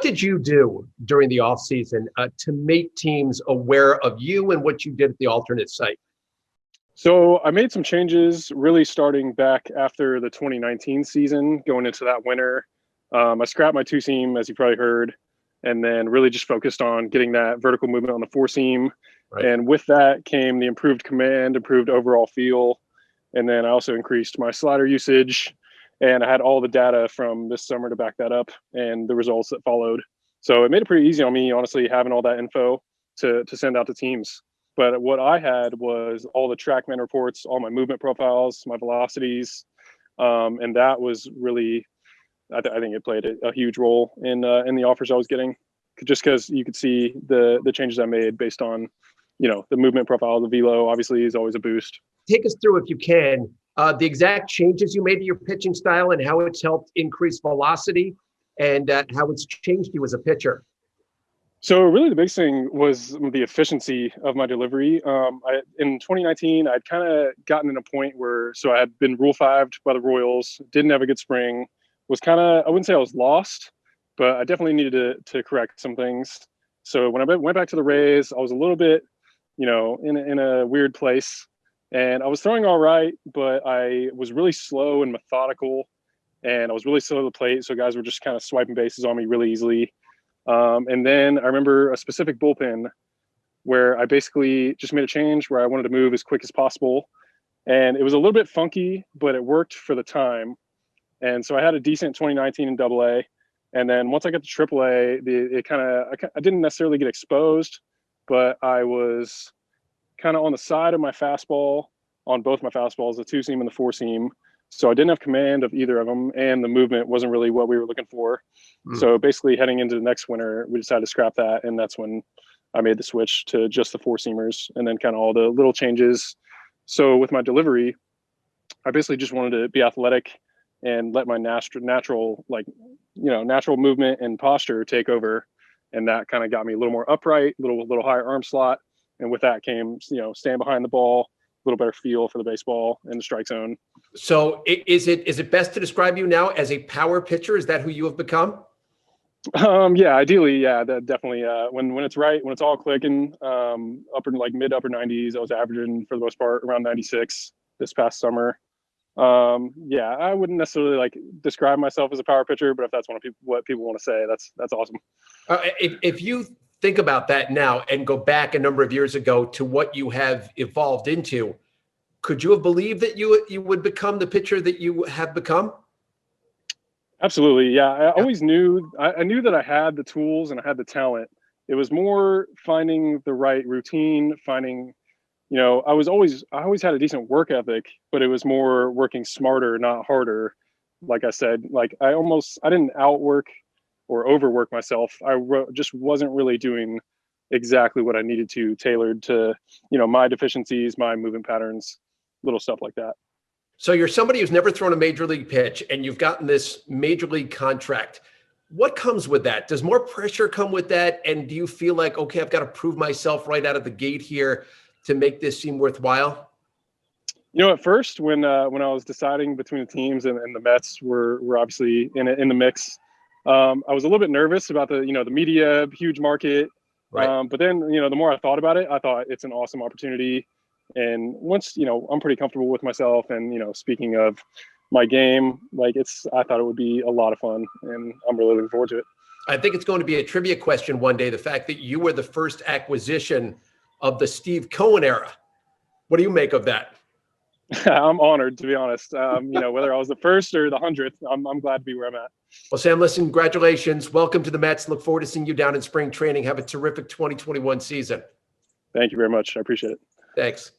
did you do during the offseason to make teams aware of you and what you did at the alternate site? So I made some changes really starting back after the 2019 season, going into that winter. I scrapped my two seam, as you probably heard, and then really just focused on getting that vertical movement on the four seam. Right. And with that came the improved command, improved overall feel. And then I also increased my slider usage, and I had all the data from this summer to back that up and the results that followed. So it made it pretty easy on me, honestly, having all that info to send out to teams. But what I had was all the TrackMan reports, all my movement profiles, my velocities, and that was really, I think it played a huge role in the offers I was getting, just because you could see the changes I made based on, the movement profile. The velo obviously is always a boost. Take us through, if you can, the exact changes you made to your pitching style and how it's helped increase velocity and how it's changed you as a pitcher. So really the biggest thing was the efficiency of my delivery. In 2019, I'd kind of gotten in a point where, so I had been Rule 5'd by the Royals, didn't have a good spring, was kind of, I wouldn't say I was lost, but I definitely needed to correct some things. So when I went back to the Rays, I was a little bit, in a weird place, and I was throwing all right, but I was really slow and methodical, and I was really slow to the plate. So guys were just kind of swiping bases on me really easily. And then I remember a specific bullpen where I basically just made a change where I wanted to move as quick as possible. And it was a little bit funky, but it worked for the time. And so I had a decent 2019 in AA. And then once I got to AAA, I didn't necessarily get exposed, but I was kind of on the side of my fastball, on both my fastballs, the two seam and the four seam. So I didn't have command of either of them, and the movement wasn't really what we were looking for. So basically heading into the next winter, we decided to scrap that, and that's when I made the switch to just the four seamers and then kind of all the little changes. So with my delivery, I basically just wanted to be athletic and let my natural movement and posture take over. And that kind of got me a little more upright, little higher arm slot. And with that came, stand behind the ball, a little better feel for the baseball and the strike zone. So is it best to describe you now as a power pitcher? Is that who you have become? Yeah, ideally. Yeah, that definitely. When it's right, when it's all clicking, mid upper 90s, I was averaging for the most part around 96 this past summer. Yeah, I wouldn't necessarily describe myself as a power pitcher, but if that's what people want to say, that's awesome. If you think about that now and go back a number of years ago to what you have evolved into, could you have believed that you would become the pitcher that you have become? Absolutely. Yeah. I always knew, I knew that I had the tools and I had the talent. It was more finding the right routine, finding, I always had a decent work ethic, but it was more working smarter, not harder. Like I said, I didn't outwork or overwork myself. I just wasn't really doing exactly what I needed to, tailored to, my deficiencies, my movement patterns, little stuff like that. So you're somebody who's never thrown a major league pitch and you've gotten this major league contract. What comes with that? Does more pressure come with that? And do you feel like, okay, I've got to prove myself right out of the gate here to make this seem worthwhile? At first, when I was deciding between the teams and the Mets were obviously in the mix, I was a little bit nervous about the media, huge market. Right. But then, the more I thought about it, I thought it's an awesome opportunity. And once, I'm pretty comfortable with myself and, speaking of my game, I thought it would be a lot of fun and I'm really looking forward to it. I think it's going to be a trivia question one day. The fact that you were the first acquisition of the Steve Cohen era. What do you make of that? I'm honored, to be honest. Whether I was the first or the 100th, I'm glad to be where I'm at. Well, Sam, listen, congratulations. Welcome to the Mets. Look forward to seeing you down in spring training. Have a terrific 2021 season. Thank you very much. I appreciate it. Thanks.